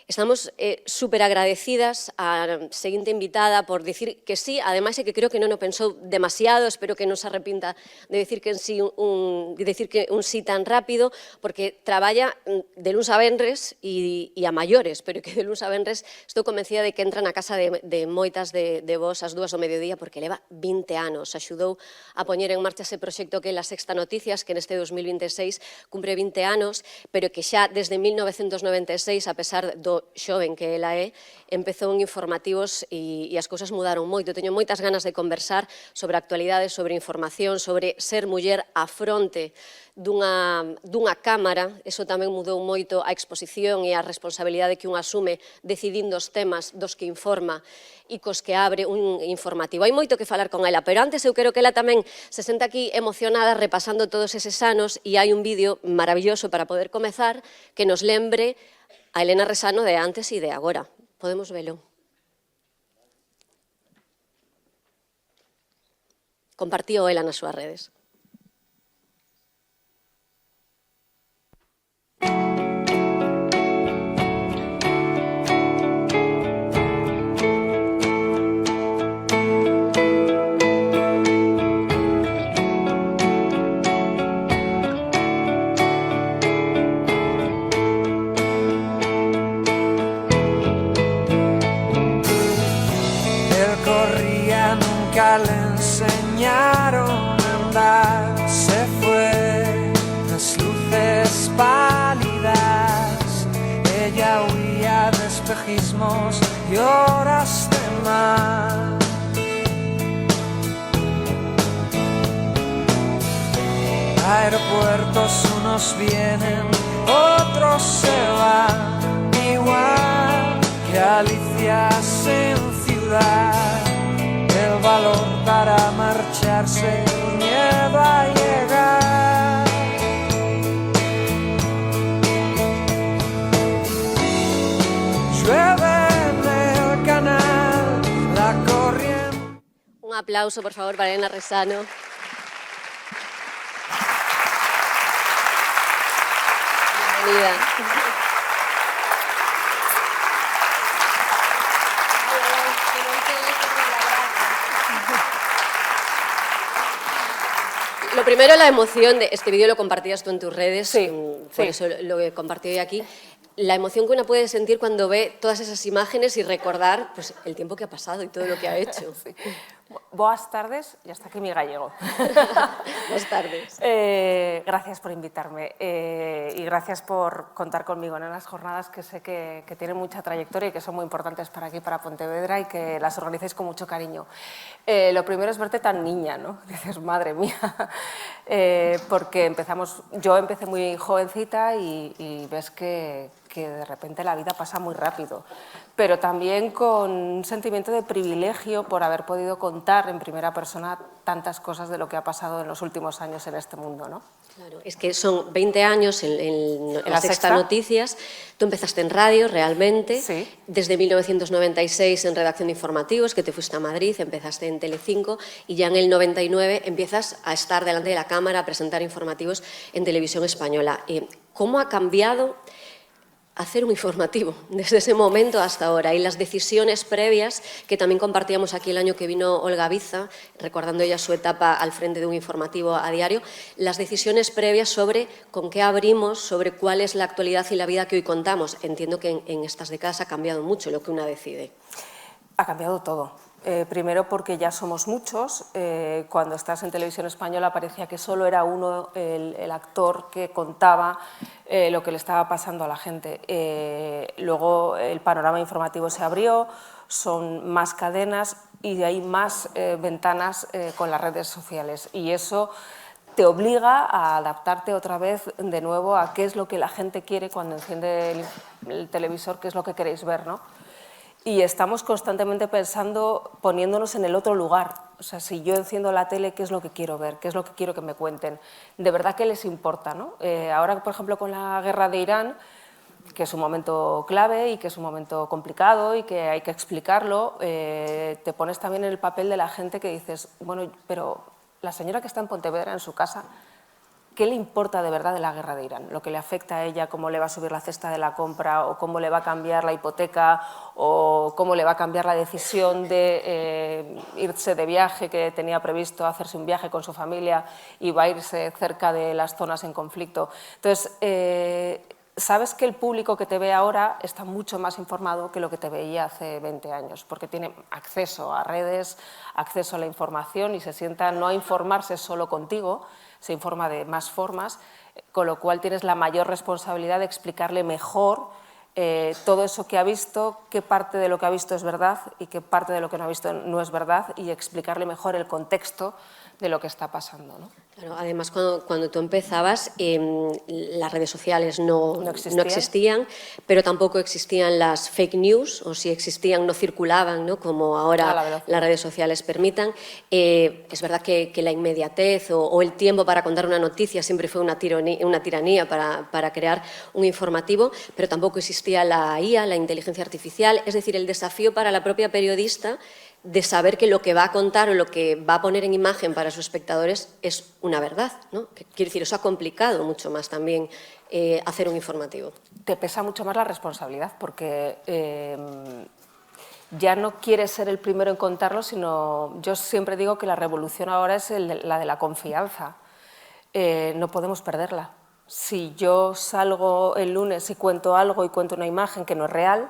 Estamos súper agradecidas á seguinte invitada por dicir que sí, ademais é que creo que non o pensou demasiado, espero que non se arrepinta de decir que un sí tan rápido, porque traballa de luns a venres e a maiores, pero que de luns a venres estou convencida de que entra na casa de moitas de vos ás 2 do mediodía, porque leva 20 anos, axudou a poñer en marcha ese proxecto que é La Sexta Noticias, que neste 2026 cumpre 20 anos, pero que xa desde 1996, a pesar do xoven que ela é, empezou en informativos e as cousas mudaron moito. Teño moitas ganas de conversar sobre actualidade, sobre información, sobre ser muller á fronte dunha cámara. Eso tamén mudou moito a exposición e a responsabilidade que un asume decidindo os temas dos que informa e cos que abre un informativo. Hai moito que falar con ela, pero antes eu quero que ela tamén se senta aquí emocionada repasando todos eses anos e hai un vídeo maravilloso para poder comezar que nos lembre a Elena Resano de antes e de agora. Podemos velo. Compartío ela nas súas redes. Le enseñaron a andar, se fue las luces pálidas, ella huía de espejismos y horas de mar. Aeropuertos unos vienen, otros se van, igual que Alicias en ciudad. El valor para marcharse, el miedo a llegar. Llueve en el canal, la corriente. Un aplauso, por favor, para Elena Resano. Bienvenida. Lo primero, la emoción de este vídeo lo compartías tú en tus redes, sí, por eso lo he compartido hoy aquí. La emoción que una puede sentir cuando ve todas esas imágenes y recordar pues, el tiempo que ha pasado y todo lo que ha hecho. Sí. Boas tardes, y hasta aquí mi gallego. Buenas tardes. Gracias por invitarme y gracias por contar conmigo en unas jornadas que sé que tienen mucha trayectoria y que son muy importantes para aquí, para Pontevedra, y que las organizáis con mucho cariño. Lo primero es verte tan niña, ¿no? Dices, madre mía, porque yo empecé muy jovencita y ves que de repente la vida pasa muy rápido, pero también con un sentimiento de privilegio por haber podido contar en primera persona tantas cosas de lo que ha pasado en los últimos años en este mundo, ¿no? Claro, es que son 20 años en La Sexta Noticias. Tú empezaste en radio, realmente, sí. Desde 1996 en redacción de informativos, que te fuiste a Madrid, empezaste en Telecinco, y ya en el 99 empiezas a estar delante de la cámara, a presentar informativos en Televisión Española. ¿Cómo ha cambiado hacer un informativo desde ese momento hasta ahora, y las decisiones previas que también compartíamos aquí el año que vino Olga Biza, recordando ella su etapa al frente de un informativo a diario, las decisiones previas sobre con qué abrimos, sobre cuál es la actualidad y la vida que hoy contamos? Entiendo que en estas décadas ha cambiado mucho lo que una decide. Ha cambiado todo. Primero porque ya somos muchos. Cuando estás en Televisión Española parecía que solo era uno el actor que contaba lo que le estaba pasando a la gente. Luego el panorama informativo se abrió, son más cadenas y hay más ventanas con las redes sociales, y eso te obliga a adaptarte otra vez de nuevo a qué es lo que la gente quiere cuando enciende el televisor, qué es lo que queréis ver, ¿no? Y estamos constantemente pensando, poniéndonos en el otro lugar. O sea, si yo enciendo la tele, ¿qué es lo que quiero ver? ¿Qué es lo que quiero que me cuenten? ¿De verdad qué les importa, no? Ahora, por ejemplo, con la guerra de Irán, que es un momento clave y que es un momento complicado y que hay que explicarlo, te pones también en el papel de la gente que dices, bueno, pero la señora que está en Pontevedra, en su casa, ¿qué le importa de verdad de la guerra de Irán? Lo que le afecta a ella, cómo le va a subir la cesta de la compra, o cómo le va a cambiar la hipoteca, o cómo le va a cambiar la decisión de irse de viaje, que tenía previsto hacerse un viaje con su familia y va a irse cerca de las zonas en conflicto. Entonces, sabes que el público que te ve ahora está mucho más informado que lo que te veía hace 20 años, porque tiene acceso a redes, acceso a la información y se sienta no a informarse solo contigo, se informa de más formas, con lo cual tienes la mayor responsabilidad de explicarle mejor todo eso que ha visto, qué parte de lo que ha visto es verdad y qué parte de lo que no ha visto no es verdad, y explicarle mejor el contexto de lo que está pasando, ¿no? Claro, además, cuando tú empezabas, las redes sociales no existían, pero tampoco existían las fake news, o si existían no circulaban, ¿no? Como ahora las redes sociales permitan. Es verdad que la inmediatez o el tiempo para contar una noticia siempre fue una tiranía para crear un informativo, pero tampoco existía la IA, la inteligencia artificial, es decir, el desafío para la propia periodista de saber que lo que va a contar o lo que va a poner en imagen para sus espectadores es una verdad, ¿no? Quiero decir, eso ha complicado mucho más también hacer un informativo. Te pesa mucho más la responsabilidad, porque ya no quieres ser el primero en contarlo, sino yo siempre digo que la revolución ahora es la de la confianza. No podemos perderla. Si yo salgo el lunes y cuento algo y cuento una imagen que no es real,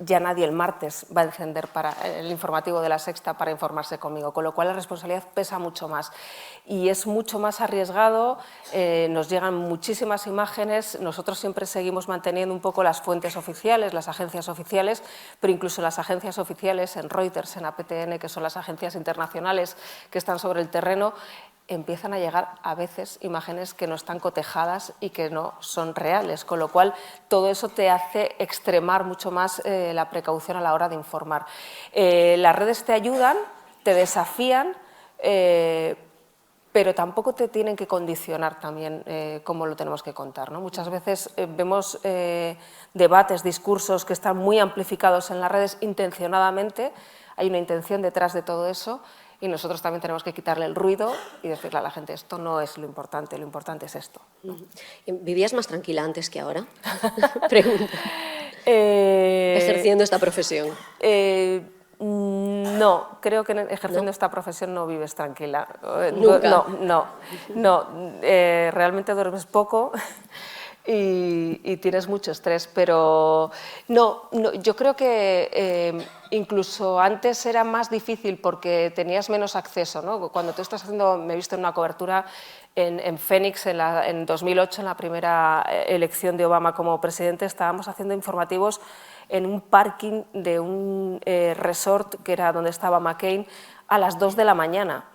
ya nadie el martes va a encender el informativo de La Sexta para informarse conmigo, con lo cual la responsabilidad pesa mucho más y es mucho más arriesgado. Nos llegan muchísimas imágenes, nosotros siempre seguimos manteniendo un poco las fuentes oficiales, las agencias oficiales, pero incluso las agencias oficiales en Reuters, en APTN, que son las agencias internacionales que están sobre el terreno, empiezan a llegar a veces imágenes que no están cotejadas y que no son reales, con lo cual todo eso te hace extremar mucho más la precaución a la hora de informar. Las redes te ayudan, te desafían, pero tampoco te tienen que condicionar también cómo lo tenemos que contar, ¿no? Muchas veces vemos debates, discursos que están muy amplificados en las redes intencionadamente, hay una intención detrás de todo eso, y nosotros también tenemos que quitarle el ruido y decirle a la gente, esto no es lo importante es esto, ¿no? ¿Vivías más tranquila antes que ahora? Pregunta. Ejerciendo esta profesión. No, creo que ejerciendo esta profesión no vives tranquila. ¿Nunca? No, realmente duermes poco y tienes mucho estrés, pero no, yo creo que incluso antes era más difícil porque tenías menos acceso, ¿no? Cuando tú estás haciendo, me he visto en una cobertura en Phoenix en 2008, en la primera elección de Obama como presidente, estábamos haciendo informativos en un parking de un resort que era donde estaba McCain a las 2 de la mañana.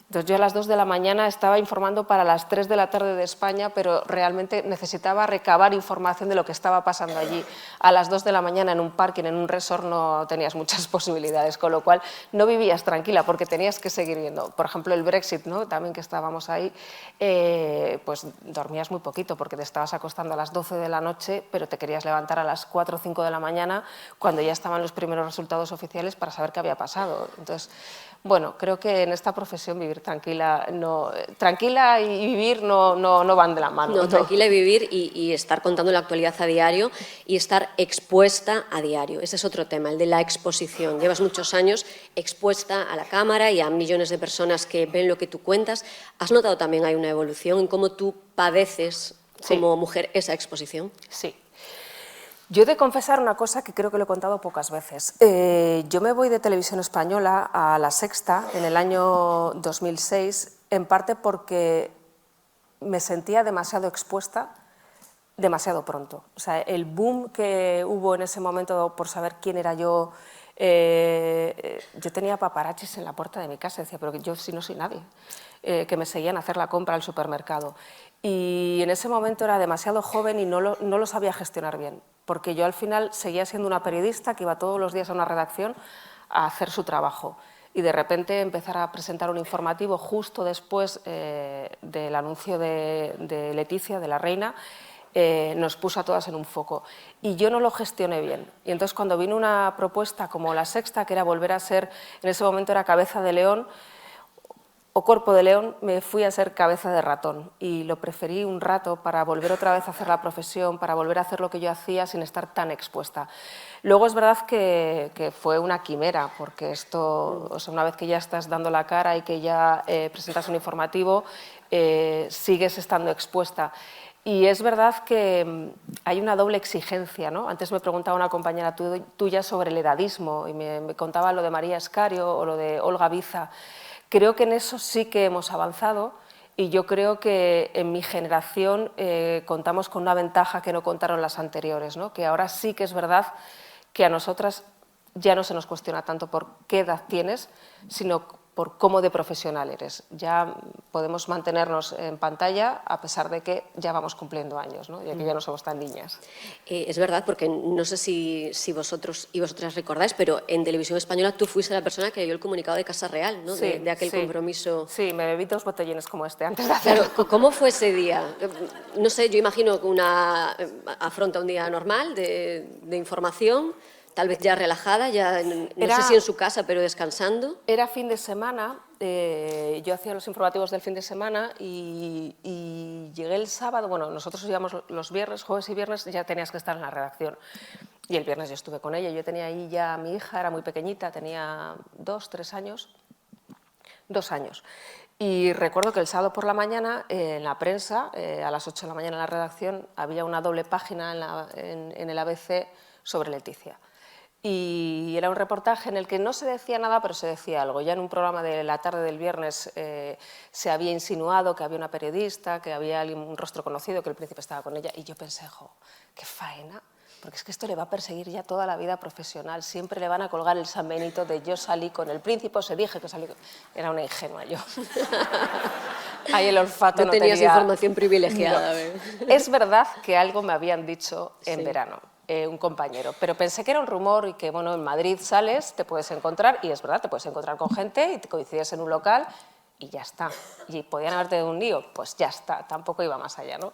Entonces yo a las 2 de la mañana estaba informando para las 3 de la tarde de España, pero realmente necesitaba recabar información de lo que estaba pasando allí. A las 2 de la mañana en un parking, en un resort, no tenías muchas posibilidades, con lo cual no vivías tranquila porque tenías que seguir viendo. Por ejemplo, el Brexit, ¿no? También que estábamos ahí, pues dormías muy poquito porque te estabas acostando a las 12 de la noche, pero te querías levantar a las 4 o 5 de la mañana cuando ya estaban los primeros resultados oficiales para saber qué había pasado. Entonces, bueno, creo que en esta profesión vivir tranquila y vivir no van de la mano. No, tranquila y vivir y estar contando la actualidad a diario y estar expuesta a diario. Ese es otro tema, el de la exposición. Llevas muchos años expuesta a la cámara y a millones de personas que ven lo que tú cuentas. ¿Has notado también hay una evolución en cómo tú padeces como mujer esa exposición? Sí. Yo he de confesar una cosa que creo que lo he contado pocas veces. Yo me voy de Televisión Española a La Sexta en el año 2006, en parte porque me sentía demasiado expuesta demasiado pronto. O sea, el boom que hubo en ese momento por saber quién era yo tenía paparazzis en la puerta de mi casa, decía, pero yo si no soy nadie, que me seguían a hacer la compra al supermercado. Y en ese momento era demasiado joven y no lo sabía gestionar bien, porque yo al final seguía siendo una periodista que iba todos los días a una redacción a hacer su trabajo. Y de repente empezar a presentar un informativo justo después del anuncio de Leticia, de la reina, nos puso a todas en un foco. Y yo no lo gestioné bien. Y entonces cuando vino una propuesta como La Sexta, que era volver a ser, en ese momento era Cabeza de León, o cuerpo de león, me fui a ser cabeza de ratón y lo preferí un rato para volver otra vez a hacer la profesión, para volver a hacer lo que yo hacía sin estar tan expuesta. Luego es verdad que fue una quimera, porque esto, o sea, una vez que ya estás dando la cara y que ya presentas un informativo, sigues estando expuesta. Y es verdad que hay una doble exigencia, ¿no? Antes me preguntaba una compañera tuya sobre el edadismo y me contaba lo de María Escario o lo de Olga Biza. Creo que en eso sí que hemos avanzado y yo creo que en mi generación contamos con una ventaja que no contaron las anteriores, ¿no? Que ahora sí que es verdad que a nosotras ya no se nos cuestiona tanto por qué edad tienes, sino por cómo de profesional eres. Ya podemos mantenernos en pantalla a pesar de que ya vamos cumpliendo años, ¿no? Y que ya no somos tan niñas. Es verdad, porque no sé si vosotros y vosotras recordáis, pero en Televisión Española tú fuiste la persona que leyó el comunicado de Casa Real, ¿no? Sí, de aquel compromiso. Sí, me bebí 2 botellines como este antes de hacerlo. Claro, ¿cómo fue ese día? No sé, yo imagino que una afronta un día normal de información, tal vez ya relajada, ya no sé si en su casa, pero descansando. Era fin de semana, yo hacía los informativos del fin de semana y llegué el sábado, bueno, nosotros íbamos los viernes, jueves y viernes, ya tenías que estar en la redacción. Y el viernes yo estuve con ella, yo tenía ahí ya a mi hija, era muy pequeñita, tenía 2 años. Y recuerdo que el sábado por la mañana, en la prensa, a las 8 de la mañana en la redacción, había una doble página en el ABC sobre Leticia. Y era un reportaje en el que no se decía nada, pero se decía algo. Ya en un programa de la tarde del viernes se había insinuado que había una periodista, que había un rostro conocido, que el príncipe estaba con ella. Y yo pensé, jo, qué faena, porque es que esto le va a perseguir ya toda la vida profesional. Siempre le van a colgar el San Benito de yo salí con el príncipe, o se dije que salí con... Era una ingenua yo. Ahí el olfato no tenías tenía... información privilegiada. No. Es verdad que algo me habían dicho en verano. Un compañero, pero pensé que era un rumor y que, bueno, en Madrid sales, te puedes encontrar, y es verdad, te puedes encontrar con gente y te coincides en un local y ya está. Y podían haberte dado un lío, pues ya está, tampoco iba más allá, ¿no?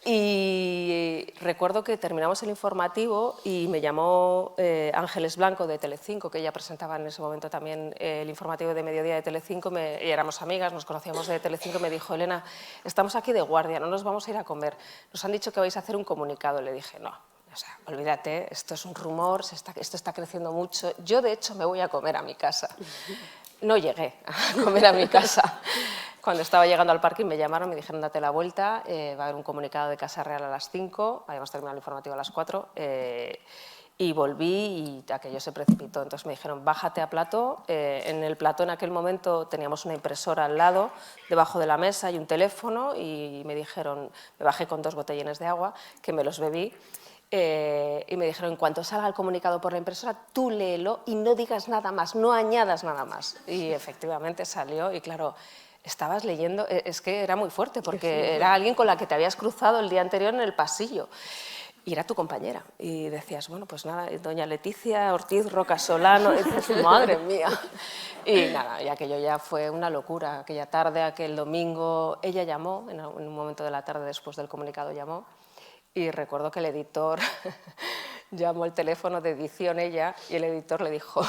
Y recuerdo que terminamos el informativo y me llamó Ángeles Blanco de Telecinco, que ella presentaba en ese momento también el informativo de mediodía de Telecinco, y éramos amigas, nos conocíamos de Telecinco, y me dijo, Elena, estamos aquí de guardia, no nos vamos a ir a comer, nos han dicho que vais a hacer un comunicado. Le dije, no. O sea, olvídate, esto es un rumor, esto está creciendo mucho. Yo, de hecho, me voy a comer a mi casa. No llegué a comer a mi casa. Cuando estaba llegando al parking me llamaron, me dijeron, date la vuelta, va a haber un comunicado de Casa Real a las 5, habíamos terminado el informativo a las 4, y volví y aquello se precipitó. Entonces me dijeron, bájate a plató. En el plató en aquel momento teníamos una impresora al lado, debajo de la mesa y un teléfono, y me dijeron, me bajé con 2 botellines de agua, que me los bebí. Y me dijeron, en cuanto salga el comunicado por la impresora, tú léelo y no digas nada más, no añadas nada más. Y efectivamente salió y claro, estabas leyendo, es que era muy fuerte porque era alguien con la que te habías cruzado el día anterior en el pasillo y era tu compañera. Y decías, bueno, pues nada, doña Leticia Ortiz Roca Solano, y dices, madre mía. Y nada, y aquello ya fue una locura. Aquella tarde, aquel domingo, ella llamó, en un momento de la tarde después del comunicado llamó. Y recuerdo que el editor llamó el teléfono de edición ella y el editor le dijo,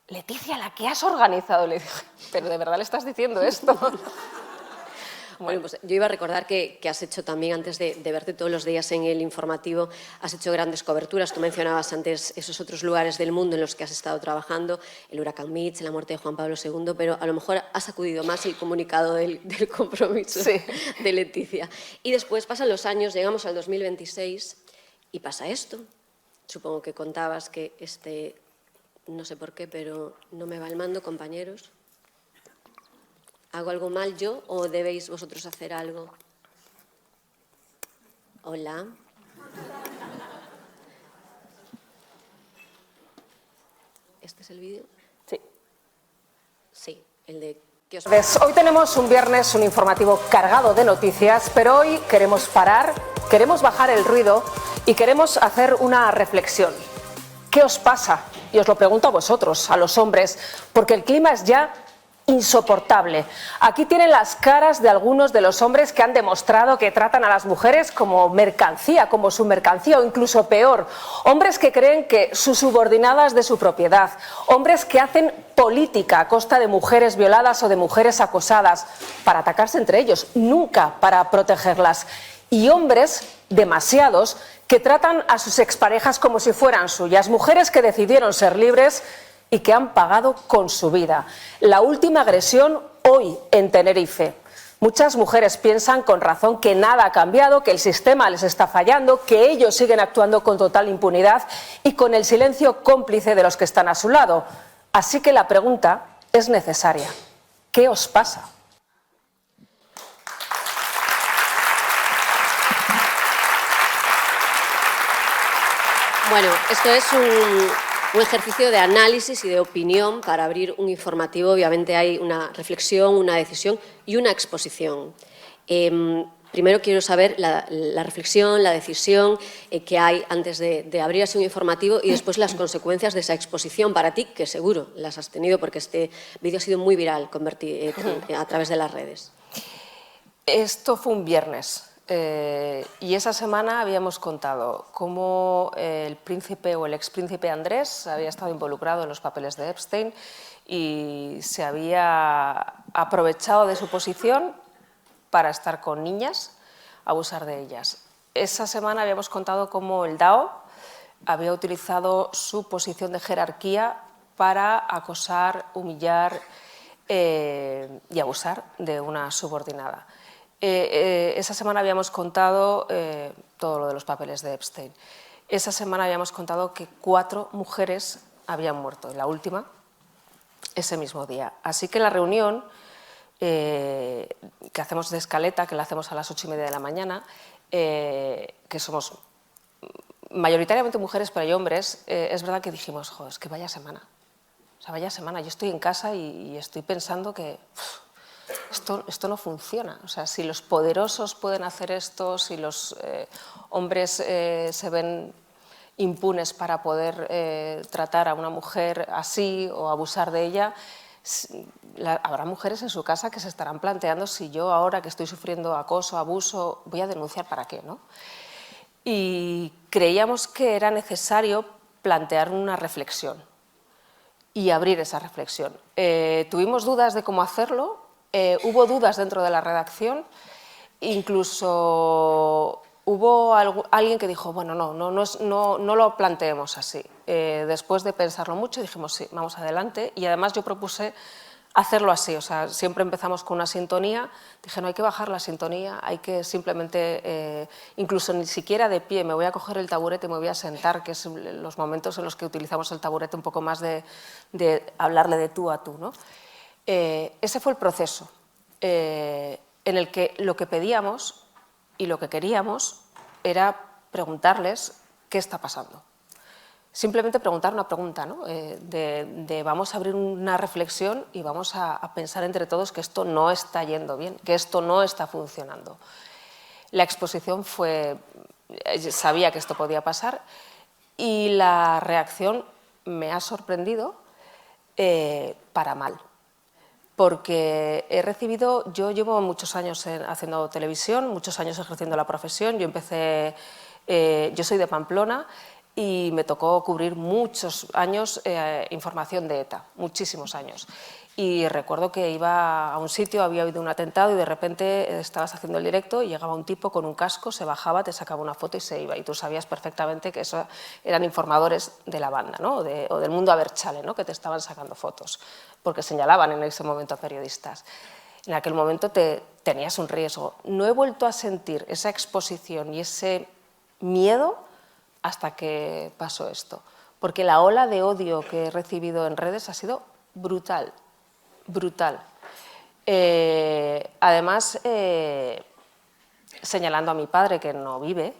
Leticia, ¿la que has organizado? Le dije, ¿pero de verdad le estás diciendo esto? Bueno, pues yo iba a recordar que has hecho también, antes de verte todos los días en el informativo, has hecho grandes coberturas. Tú mencionabas antes esos otros lugares del mundo en los que has estado trabajando, el huracán Mitch, la muerte de Juan Pablo II, pero a lo mejor has sacudido más el comunicado del compromiso de Leticia. Y después pasan los años, llegamos al 2026 y pasa esto. Supongo que contabas que no sé por qué, pero no me va el mando, compañeros. ¿Hago algo mal yo o debéis vosotros hacer algo? Hola. ¿Este es el vídeo? Sí. Sí, el de... ¿qué os... Hoy tenemos un viernes, un informativo cargado de noticias, pero hoy queremos parar, queremos bajar el ruido y queremos hacer una reflexión. ¿Qué os pasa? Y os lo pregunto a vosotros, a los hombres, porque el clima es ya insoportable. Aquí tienen las caras de algunos de los hombres que han demostrado que tratan a las mujeres como mercancía, como su mercancía o incluso peor. Hombres que creen que su subordinada es de su propiedad. Hombres que hacen política a costa de mujeres violadas o de mujeres acosadas para atacarse entre ellos, nunca para protegerlas. Y hombres, demasiados, que tratan a sus exparejas como si fueran suyas. Mujeres que decidieron ser libres y que han pagado con su vida. La última agresión hoy en Tenerife. Muchas mujeres piensan con razón que nada ha cambiado, que el sistema les está fallando, que ellos siguen actuando con total impunidad y con el silencio cómplice de los que están a su lado. Así que la pregunta es necesaria. ¿Qué os pasa? Bueno, esto es un ejercicio de análisis y de opinión para abrir un informativo. Obviamente hay una reflexión, una decisión y una exposición. Primero quiero saber la reflexión, la decisión que hay antes de abrir así un informativo y después las consecuencias de esa exposición para ti, que seguro las has tenido porque este vídeo ha sido muy viral a través de las redes. Esto fue un viernes. Y esa semana habíamos contado cómo el príncipe o el expríncipe Andrés había estado involucrado en los papeles de Epstein y se había aprovechado de su posición para estar con niñas, abusar de ellas. Esa semana habíamos contado cómo el DAO había utilizado su posición de jerarquía para acosar, humillar y abusar de una subordinada. Esa semana habíamos contado todo lo de los papeles de Epstein. Esa semana habíamos contado que 4 mujeres habían muerto, la última ese mismo día. Así que la reunión que hacemos de escaleta, que la hacemos a las 8:30 de la mañana, que somos mayoritariamente mujeres, pero hay hombres, es verdad que dijimos, joder, es que vaya semana. O sea, vaya semana. Yo estoy en casa y estoy pensando que esto no funciona. O sea, si los poderosos pueden hacer esto, si los hombres se ven impunes para poder tratar a una mujer así o abusar de ella, habrá mujeres en su casa que se estarán planteando si yo ahora que estoy sufriendo acoso, abuso, voy a denunciar para qué, ¿no? Y creíamos que era necesario plantear una reflexión y abrir esa reflexión. Tuvimos dudas de cómo hacerlo. Hubo dudas dentro de la redacción, incluso hubo alguien que dijo, bueno, no lo planteemos así. Después de pensarlo mucho dijimos, sí, vamos adelante, y además yo propuse hacerlo así, o sea, siempre empezamos con una sintonía, dije, no hay que bajar la sintonía, hay que simplemente, incluso ni siquiera de pie, me voy a coger el taburete y me voy a sentar, que es los momentos en los que utilizamos el taburete un poco más de hablarle de tú a tú, ¿no? Ese fue el proceso en el que lo que pedíamos y lo que queríamos era preguntarles qué está pasando. Simplemente preguntar una pregunta, ¿no? Vamos a abrir una reflexión y vamos a pensar entre todos que esto no está yendo bien, que esto no está funcionando. La exposición sabía que esto podía pasar y la reacción me ha sorprendido para mal. Porque yo llevo muchos años haciendo televisión, muchos años ejerciendo la profesión. Yo soy de Pamplona y me tocó cubrir muchos años información de ETA, muchísimos años. Y recuerdo que iba a un sitio, había habido un atentado y de repente estabas haciendo el directo y llegaba un tipo con un casco, se bajaba, te sacaba una foto y se iba. Y tú sabías perfectamente que eso eran informadores de la banda, ¿no? o del mundo Abertzale, ¿no? Que te estaban sacando fotos, porque señalaban en ese momento a periodistas. En aquel momento tenías un riesgo. No he vuelto a sentir esa exposición y ese miedo hasta que pasó esto, porque la ola de odio que he recibido en redes ha sido brutal. Brutal. Además, señalando a mi padre que no vive,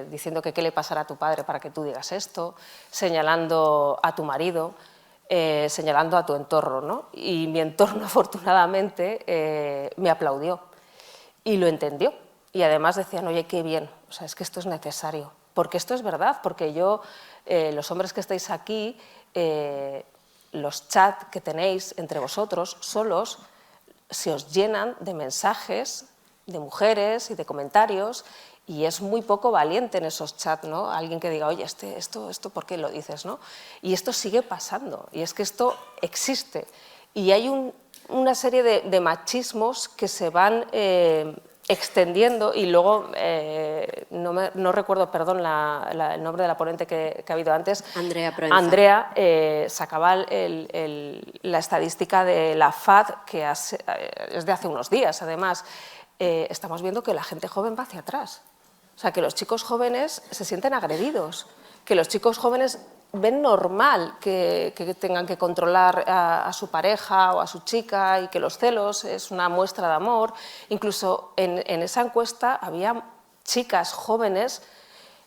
diciendo que qué le pasará a tu padre para que tú digas esto, señalando a tu marido, señalando a tu entorno, ¿no? Y mi entorno, afortunadamente, me aplaudió y lo entendió. Y además decían, oye, qué bien, o sea, es que esto es necesario, porque esto es verdad, porque los hombres que estáis aquí, los chats que tenéis entre vosotros solos se os llenan de mensajes de mujeres y de comentarios, y es muy poco valiente en esos chats, ¿no? Alguien que diga, oye, esto ¿por qué lo dices?, ¿no? Y esto sigue pasando, y es que esto existe. Y hay una serie de machismos que se van extendiendo, y luego, no recuerdo, perdón, el nombre de la ponente que ha habido antes. Andrea Proenza. Andrea sacaba la estadística de la FAD, que es de hace unos días, además. Estamos viendo que la gente joven va hacia atrás. O sea, que los chicos jóvenes se sienten agredidos, que los chicos jóvenes ven normal que tengan que controlar a su pareja o a su chica, y que los celos es una muestra de amor. Incluso en esa encuesta había chicas jóvenes,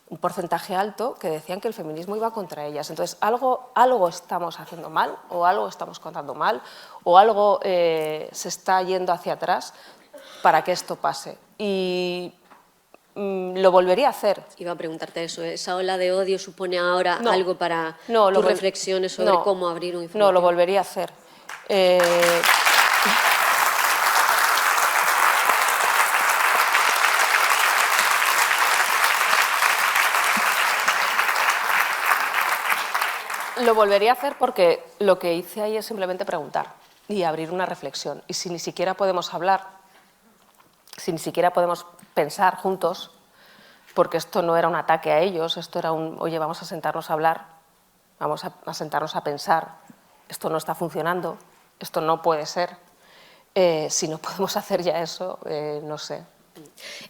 un porcentaje alto, que decían que el feminismo iba contra ellas. Entonces, algo estamos haciendo mal, o algo estamos contando mal, o algo se está yendo hacia atrás para que esto pase. Y lo volvería a hacer. Iba a preguntarte eso, ¿esa ola de odio supone ahora algo para tus reflexiones sobre cómo abrir un informativo? No, lo volvería a hacer. Lo volvería a hacer porque lo que hice ahí es simplemente preguntar y abrir una reflexión. Y si ni siquiera podemos hablar, si ni siquiera podemos pensar juntos, porque esto no era un ataque a ellos, esto era oye, vamos a sentarnos a hablar, vamos a sentarnos a pensar, esto no está funcionando, esto no puede ser. Si no podemos hacer ya eso, no sé.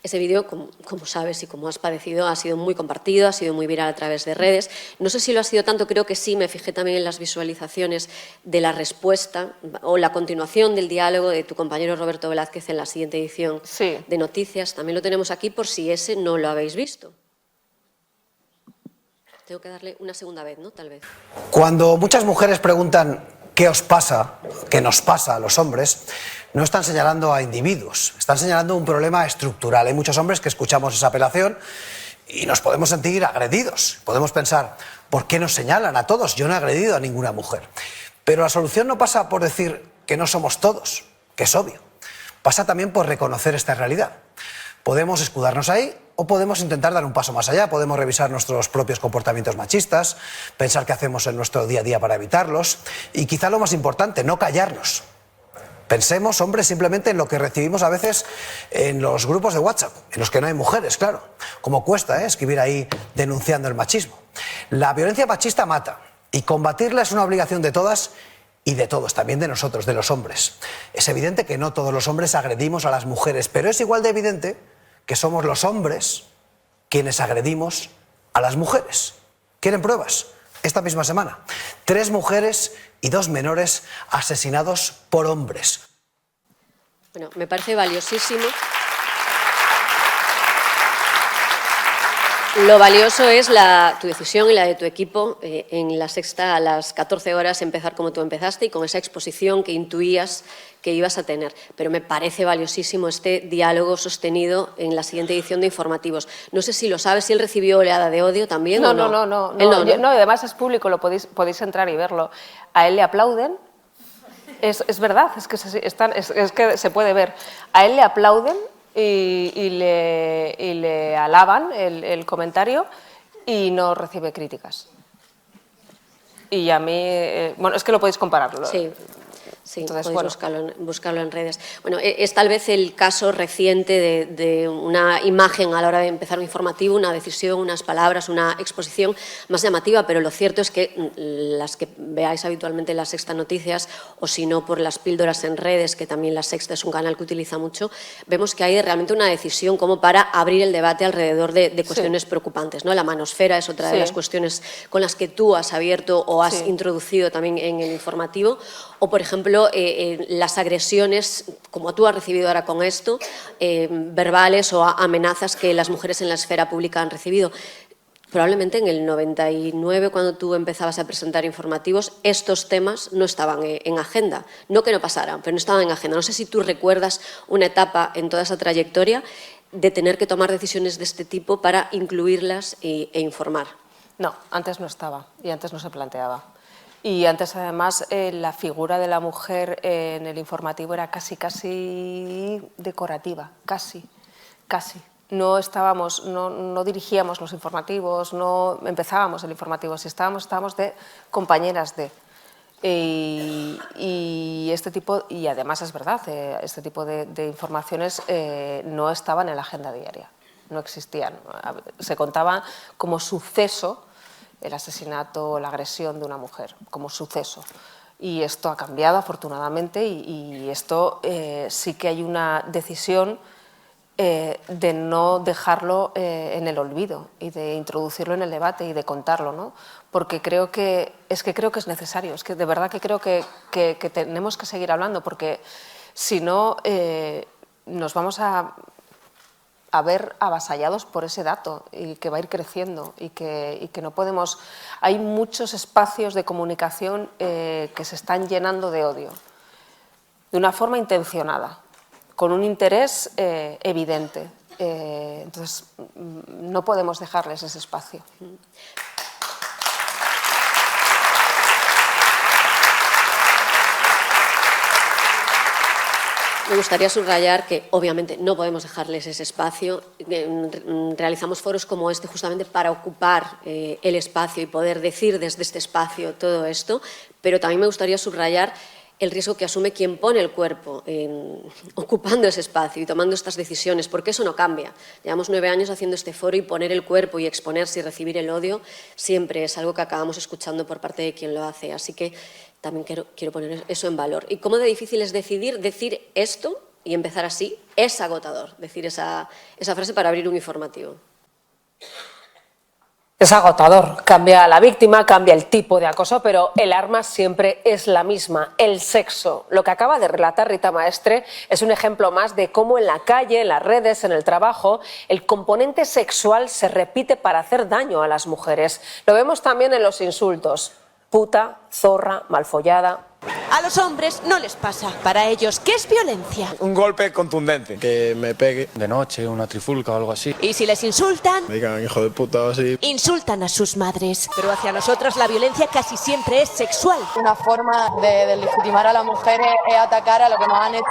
Ese vídeo, como sabes y como has padecido, ha sido muy compartido, ha sido muy viral a través de redes. No sé si lo ha sido tanto, creo que sí, me fijé también en las visualizaciones de la respuesta o la continuación del diálogo de tu compañero Roberto Velázquez en la siguiente edición de Noticias. También lo tenemos aquí por si ese no lo habéis visto. Tengo que darle una segunda vez, ¿no? Tal vez. Cuando muchas mujeres preguntan qué os pasa, qué nos pasa a los hombres, no están señalando a individuos, están señalando un problema estructural. Hay muchos hombres que escuchamos esa apelación y nos podemos sentir agredidos. Podemos pensar, ¿por qué nos señalan a todos? Yo no he agredido a ninguna mujer. Pero la solución no pasa por decir que no somos todos, que es obvio. Pasa también por reconocer esta realidad. Podemos escudarnos ahí o podemos intentar dar un paso más allá. Podemos revisar nuestros propios comportamientos machistas, pensar qué hacemos en nuestro día a día para evitarlos y, quizá lo más importante, no callarnos. Pensemos, hombres, simplemente en lo que recibimos a veces en los grupos de WhatsApp, en los que no hay mujeres, claro. Como cuesta escribir ahí denunciando el machismo. La violencia machista mata, y combatirla es una obligación de todas y de todos, también de nosotros, de los hombres. Es evidente que no todos los hombres agredimos a las mujeres, pero es igual de evidente que somos los hombres quienes agredimos a las mujeres. ¿Quieren pruebas? Esta misma semana, 3 mujeres y 2 menores asesinados por hombres. Bueno, me parece valiosísimo. Lo valioso es tu decisión y la de tu equipo en La Sexta a las 14 horas empezar como tú empezaste y con esa exposición que intuías que ibas a tener. Pero me parece valiosísimo este diálogo sostenido en la siguiente edición de Informativos. No sé si lo sabes, si él recibió oleada de odio también o no. No, además es público, lo podéis entrar y verlo. A él le aplauden. Es verdad, es que se puede ver. A él le aplauden y le alaban el comentario y no recibe críticas. Y a mí, bueno, es que lo podéis compararlo. Sí. Sí, entonces, podéis buscarlo en redes. Bueno, es tal vez el caso reciente de una imagen a la hora de empezar un informativo, una decisión, unas palabras, una exposición más llamativa, pero lo cierto es que las que veáis habitualmente en La Sexta Noticias, o si no por las píldoras en redes, que también La Sexta es un canal que utiliza mucho, vemos que hay realmente una decisión como para abrir el debate alrededor de cuestiones preocupantes, ¿no? La manosfera es otra de las cuestiones con las que tú has abierto o has introducido también en el informativo, o por ejemplo, las agresiones, como tú has recibido ahora con esto, verbales o amenazas que las mujeres en la esfera pública han recibido. Probablemente en el 99, cuando tú empezabas a presentar informativos, estos temas no estaban en agenda. No que no pasaran, pero no estaban en agenda. No sé si tú recuerdas una etapa en toda esa trayectoria de tener que tomar decisiones de este tipo para incluirlas e informar. No, antes no estaba y antes no se planteaba. Y antes, además, la figura de la mujer en el informativo era casi decorativa, casi. No dirigíamos los informativos, no empezábamos el informativo, si estábamos de compañeras de. Y además es verdad, este tipo de informaciones no estaban en la agenda diaria, no existían. Se contaba como suceso el asesinato, la agresión de una mujer, como suceso. Y esto ha cambiado, afortunadamente, y esto sí que hay una decisión de no dejarlo en el olvido y de introducirlo en el debate y de contarlo, ¿no? Porque creo que es necesario, es que de verdad que creo que tenemos que seguir hablando, porque si no nos vamos a ver avasallados por ese dato y que va a ir creciendo y que no podemos. Hay muchos espacios de comunicación que se están llenando de odio, de una forma intencionada, con un interés evidente. Entonces, no podemos dejarles ese espacio. Me gustaría subrayar que, obviamente, no podemos dejarles ese espacio. Realizamos foros como este justamente para ocupar el espacio y poder decir desde este espacio todo esto, pero también me gustaría subrayar el riesgo que asume quien pone el cuerpo ocupando ese espacio y tomando estas decisiones, porque eso no cambia. Llevamos 9 años haciendo este foro y poner el cuerpo y exponerse y recibir el odio siempre es algo que acabamos escuchando por parte de quien lo hace. Así que también quiero poner eso en valor. Y cómo de difícil es decir esto y empezar así, es agotador decir esa frase para abrir un informativo. Es agotador, cambia la víctima, cambia el tipo de acoso, pero el arma siempre es la misma, el sexo. Lo que acaba de relatar Rita Maestre es un ejemplo más de cómo en la calle, en las redes, en el trabajo, el componente sexual se repite para hacer daño a las mujeres. Lo vemos también en los insultos: puta, zorra, malfollada. A los hombres no les pasa. Para ellos, ¿qué es violencia? Un golpe contundente. Que me pegue de noche, una trifulca o algo así. Y si les insultan, Me digan hijo de puta o así. insultan a sus madres. Pero hacia nosotras la violencia casi siempre es sexual. Una forma de legitimar a las mujeres es atacar a lo que nos han hecho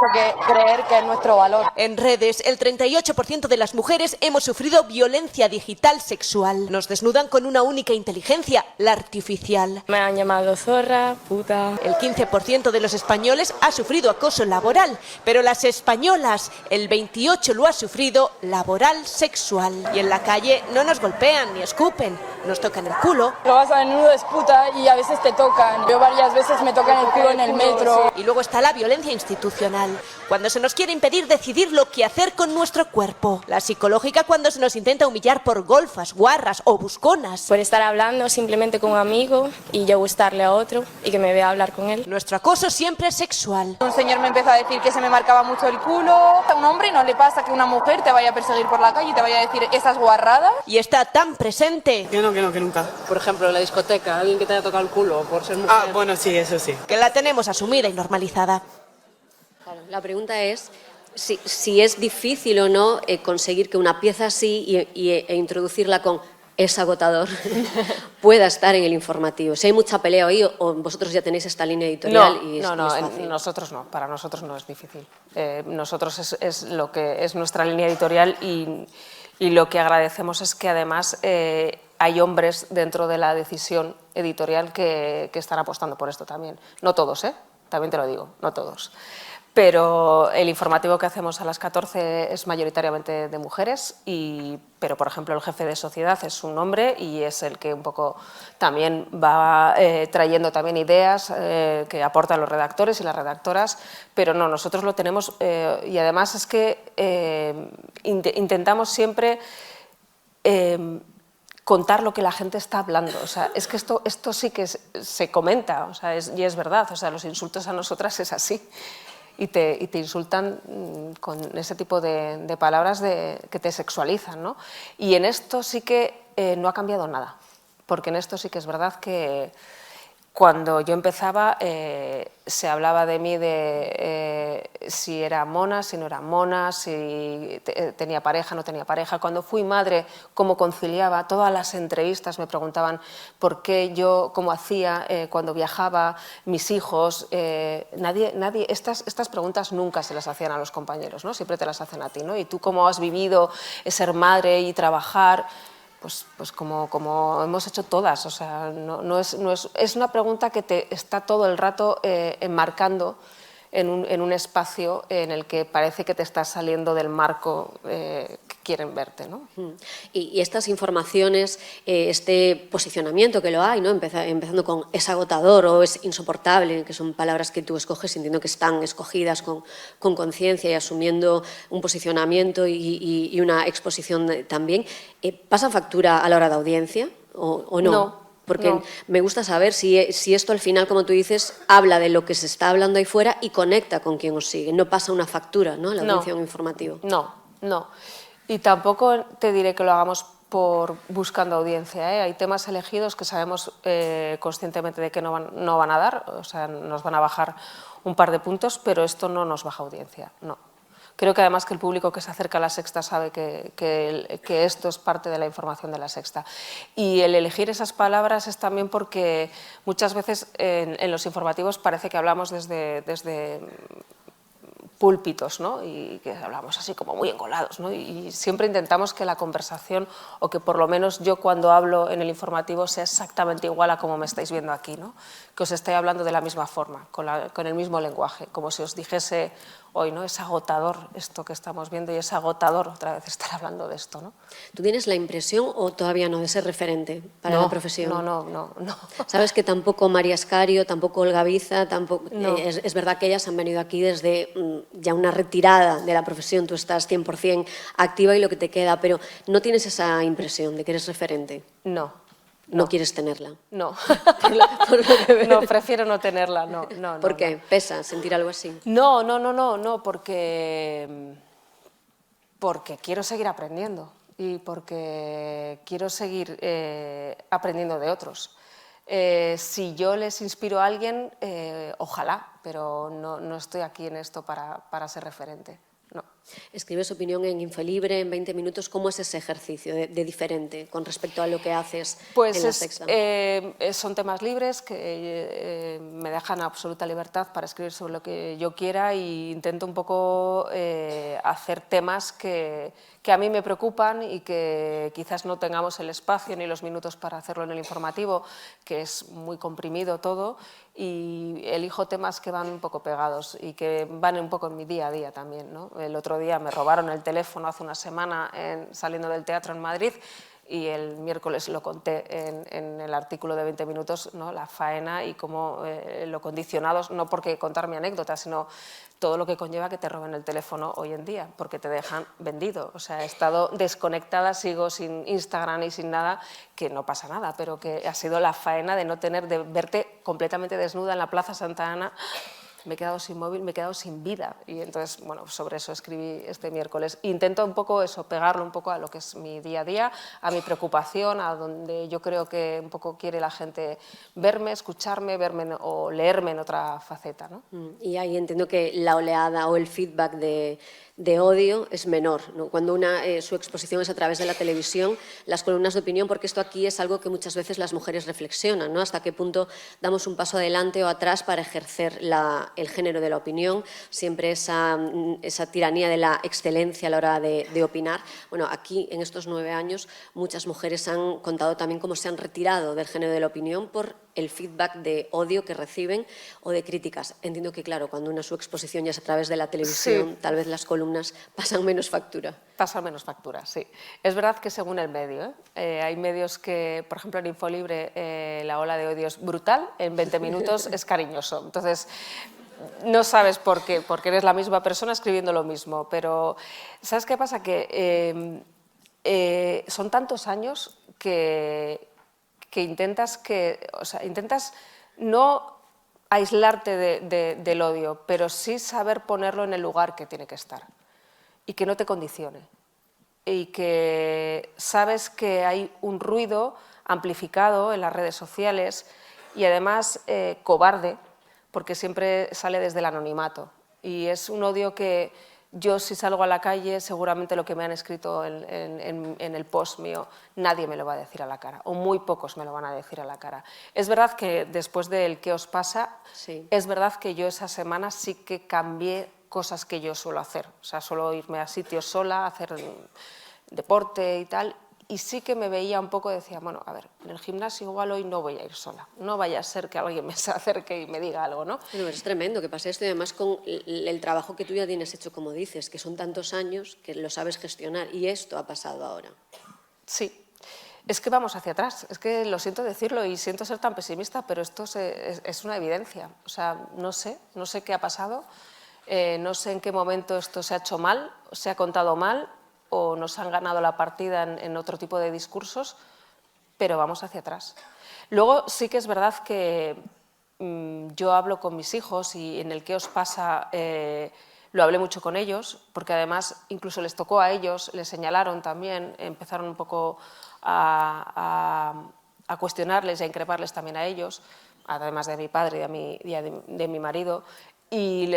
creer que es nuestro valor. En redes, el 38% de las mujeres hemos sufrido violencia digital sexual. Nos desnudan con una única inteligencia, la artificial. Me han llamado zorra, puta. El 15% de los españoles ha sufrido acoso laboral, pero las españolas, el 28% lo ha sufrido laboral sexual. Y en la calle no nos golpean ni escupen, nos tocan el culo. Lo vas a menudo es puta y a veces te tocan. Yo varias veces me tocan el culo en el metro. Y luego está la violencia institucional, cuando se nos quiere impedir decidir lo que hacer con nuestro cuerpo. La psicológica, cuando se nos intenta humillar por golfas, guarras o busconas. Por estar hablando simplemente con un amigo y yo gustarle a otro y que me vea hablar con él. Nuestro acoso siempre es sexual. Un señor me empezó a decir que se me marcaba mucho el culo. A un hombre no le pasa que una mujer te vaya a perseguir por la calle y te vaya a decir esas guarradas. Y está tan presente Que nunca. Por ejemplo, en la discoteca, alguien que te haya tocado el culo por ser mujer. Ah, bueno, sí, eso sí. que la tenemos asumida y normalizada. Claro, la pregunta es si es difícil o no conseguir que una pieza así e introducirla con es agotador pueda estar en el informativo. Si hay mucha pelea ahí o vosotros ya tenéis esta línea editorial y es fácil. Nosotros no, para nosotros no es difícil. Nosotros es lo que es nuestra línea editorial y lo que agradecemos es que además hay hombres dentro de la decisión editorial que están apostando por esto también. No todos, también te lo digo, no todos. Pero el informativo que hacemos a las 14 es mayoritariamente de mujeres, pero por ejemplo el jefe de sociedad es un hombre y es el que un poco también va trayendo también ideas que aportan los redactores y las redactoras, pero no, nosotros lo tenemos y además es que intentamos siempre contar lo que la gente está hablando. O sea, es que esto sí que se comenta, o sea, y es verdad, o sea, los insultos a nosotras es así. Y te insultan con ese tipo de palabras que te sexualizan, ¿no? Y en esto sí que no ha cambiado nada, porque en esto sí que es verdad que Cuando yo empezaba se hablaba de mí de si era mona, si no era mona, si tenía pareja, no tenía pareja. Cuando fui madre, cómo conciliaba. Todas las entrevistas me preguntaban por qué yo, cómo hacía cuando viajaba, mis hijos. Estas preguntas nunca se las hacían a los compañeros, ¿no? Siempre te las hacen a ti, ¿no? Y tú cómo has vivido ser madre y trabajar. Pues como hemos hecho todas, o sea, es una pregunta que te está todo el rato enmarcando en un espacio en el que parece que te estás saliendo del marco que quieren verte, ¿no? Y estas informaciones, este posicionamiento que lo hay, ¿no? Empezando con es agotador o es insoportable, que son palabras que tú escoges, entiendo que están escogidas con conciencia y asumiendo un posicionamiento y una exposición también, ¿pasan factura a la hora de audiencia o no? No. Porque no. me gusta saber si esto al final, como tú dices, habla de lo que se está hablando ahí fuera y conecta con quien os sigue. No pasa una factura, ¿no?, a la audiencia de un informativo. No. Y tampoco te diré que lo hagamos por buscando audiencia, ¿eh? Hay temas elegidos que sabemos conscientemente de que no van a dar, o sea, nos van a bajar un par de puntos, pero esto no nos baja audiencia, no. Creo que además que el público que se acerca a La Sexta sabe que esto es parte de la información de La Sexta. Y el elegir esas palabras es también porque muchas veces en los informativos parece que hablamos desde púlpitos, ¿no? Y que hablamos así como muy engolados, ¿no? Y siempre intentamos que la conversación, o que por lo menos yo cuando hablo en el informativo sea exactamente igual a como me estáis viendo aquí, ¿no? Que os esté hablando de la misma forma, con el mismo lenguaje, como si os dijese hoy, ¿no? Es agotador esto que estamos viendo y es agotador otra vez estar hablando de esto, ¿no? ¿Tú tienes la impresión, o todavía no, de ser referente para la profesión? No. Sabes que tampoco María Escario, tampoco Olga Biza, tampoco, No. es verdad que ellas han venido aquí desde ya una retirada de la profesión, tú estás 100% activa y lo que te queda, pero ¿no tienes esa impresión de que eres referente? No. ¿No quieres tenerla? No. Por lo que veo. No, prefiero no tenerla, no. ¿Por qué? ¿Pesa sentir algo así? No, porque quiero seguir aprendiendo y porque quiero seguir aprendiendo de otros. Si yo les inspiro a alguien, ojalá, pero no estoy aquí en esto para ser referente. No. Escribes opinión en Infelibre, en 20 minutos. ¿Cómo es ese ejercicio de diferente con respecto a lo que haces en La Sexta? Son temas libres que me dejan absoluta libertad para escribir sobre lo que yo quiera e intento un poco hacer temas que a mí me preocupan y que quizás no tengamos el espacio ni los minutos para hacerlo en el informativo, que es muy comprimido todo, y elijo temas que van un poco pegados y que van un poco en mi día a día también, ¿no? El otro día me robaron el teléfono hace una semana saliendo del teatro en Madrid y el miércoles lo conté en el artículo de 20 minutos, ¿no? La faena y cómo lo condicionados, no porque contar mi anécdota, sino todo lo que conlleva que te roben el teléfono hoy en día, porque te dejan vendido. O sea, he estado desconectada, sigo sin Instagram y sin nada, que no pasa nada, pero que ha sido la faena de no tener, de verte completamente desnuda en la Plaza Santa Ana. Me he quedado sin móvil, me he quedado sin vida, y entonces, bueno, sobre eso escribí este miércoles. Intento un poco eso, pegarlo un poco a lo que es mi día a día, a mi preocupación, a donde yo creo que un poco quiere la gente verme, escucharme, verme o leerme en otra faceta, ¿no? Y ahí entiendo que la oleada o el feedback de odio es menor, ¿no? Cuando su exposición es a través de la televisión, las columnas de opinión, porque esto aquí es algo que muchas veces las mujeres reflexionan, ¿no? Hasta qué punto damos un paso adelante o atrás para ejercer el género de la opinión, siempre esa tiranía de la excelencia a la hora de opinar. Bueno, aquí en estos 9 años muchas mujeres han contado también cómo se han retirado del género de la opinión por el feedback de odio que reciben o de críticas. Entiendo que, claro, cuando su exposición ya es a través de la televisión, sí, tal vez las columnas pasan menos factura. Pasan menos factura, sí. Es verdad que según el medio, hay medios que, por ejemplo, en Infolibre la ola de odio es brutal, en 20 minutos es cariñoso. Entonces, no sabes por qué, porque eres la misma persona escribiendo lo mismo. Pero, ¿sabes qué pasa? Que son tantos años que intentas no aislarte del odio, pero sí saber ponerlo en el lugar que tiene que estar y que no te condicione, y que sabes que hay un ruido amplificado en las redes sociales y además cobarde, porque siempre sale desde el anonimato. Y es un odio que yo, si salgo a la calle, seguramente lo que me han escrito en el post mío, nadie me lo va a decir a la cara, o muy pocos me lo van a decir a la cara. Es verdad que después del ¿qué os pasa? Sí. Es verdad que yo esa semana sí que cambié cosas que yo suelo hacer. O sea, suelo irme a sitios sola, hacer deporte y tal, y sí que me veía un poco, decía, bueno, a ver, en el gimnasio igual hoy no voy a ir sola, no vaya a ser que alguien me se acerque y me diga algo, ¿no? Pero es tremendo que pase esto, y además con el trabajo que tú ya tienes hecho, como dices, que son tantos años que lo sabes gestionar, y esto ha pasado ahora. Sí, es que vamos hacia atrás, es que lo siento decirlo y siento ser tan pesimista, pero esto es una evidencia. O sea, no sé qué ha pasado, no sé en qué momento esto se ha hecho mal, se ha contado mal, o nos han ganado la partida en otro tipo de discursos, pero vamos hacia atrás. Luego sí que es verdad que yo hablo con mis hijos y en el ¿qué os pasa? Lo hablé mucho con ellos, porque además incluso les tocó a ellos, les señalaron también, empezaron un poco a cuestionarles y a increparles también a ellos, además de mi padre y de mi marido, y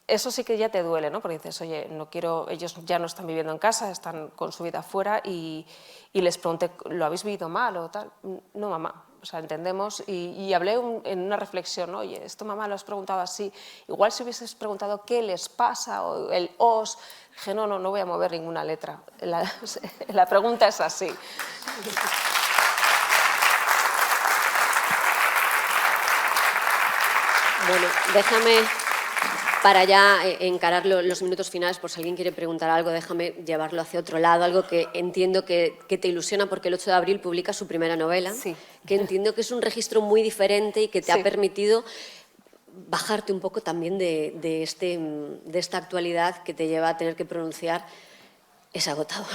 eso sí que ya te duele, ¿no? Porque dices, oye, no quiero, ellos ya no están viviendo en casa, están con su vida fuera, y les pregunté, ¿lo habéis vivido mal o tal? No, mamá, o sea, entendemos, y hablé en una reflexión, oye, esto mamá lo has preguntado así, igual si hubieses preguntado qué les pasa, o el os, dije, no voy a mover ninguna letra, la pregunta es así. Bueno, déjame, para ya encarar los minutos finales, por si alguien quiere preguntar algo, déjame llevarlo hacia otro lado, algo que entiendo que te ilusiona, porque el 8 de abril publica su primera novela, Sí. que entiendo que es un registro muy diferente y que te Sí. ha permitido bajarte un poco también de esta actualidad que te lleva a tener que pronunciar. Es agotador.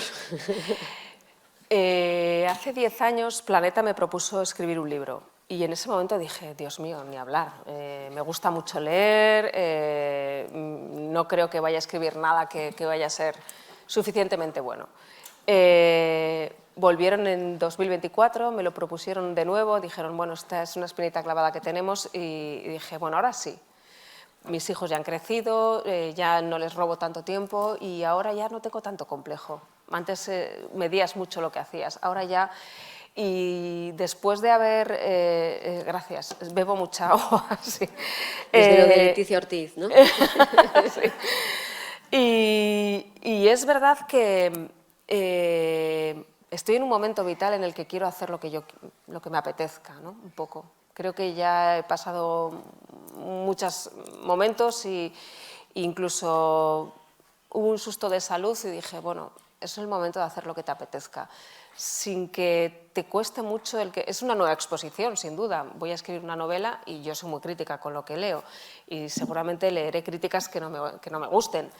Hace 10 años Planeta me propuso escribir un libro. Y en ese momento dije, Dios mío, ni hablar. Me gusta mucho leer, no creo que vaya a escribir nada que vaya a ser suficientemente bueno. Volvieron en 2024, me lo propusieron de nuevo, dijeron, bueno, esta es una espinita clavada que tenemos, y dije, bueno, ahora sí. Mis hijos ya han crecido, ya no les robo tanto tiempo y ahora ya no tengo tanto complejo. Antes medías mucho lo que hacías, ahora ya... Y después de haber... gracias, bebo mucha agua. Sí. Desde lo de Leticia Ortiz, ¿no? Sí. Y es verdad que estoy en un momento vital en el que quiero hacer lo que me apetezca, ¿no? Un poco. Creo que ya he pasado muchos momentos y incluso hubo un susto de salud y dije, bueno, es el momento de hacer lo que te apetezca, sin que te cueste mucho es una nueva exposición, sin duda. Voy a escribir una novela y yo soy muy crítica con lo que leo y seguramente leeré críticas que no me gusten.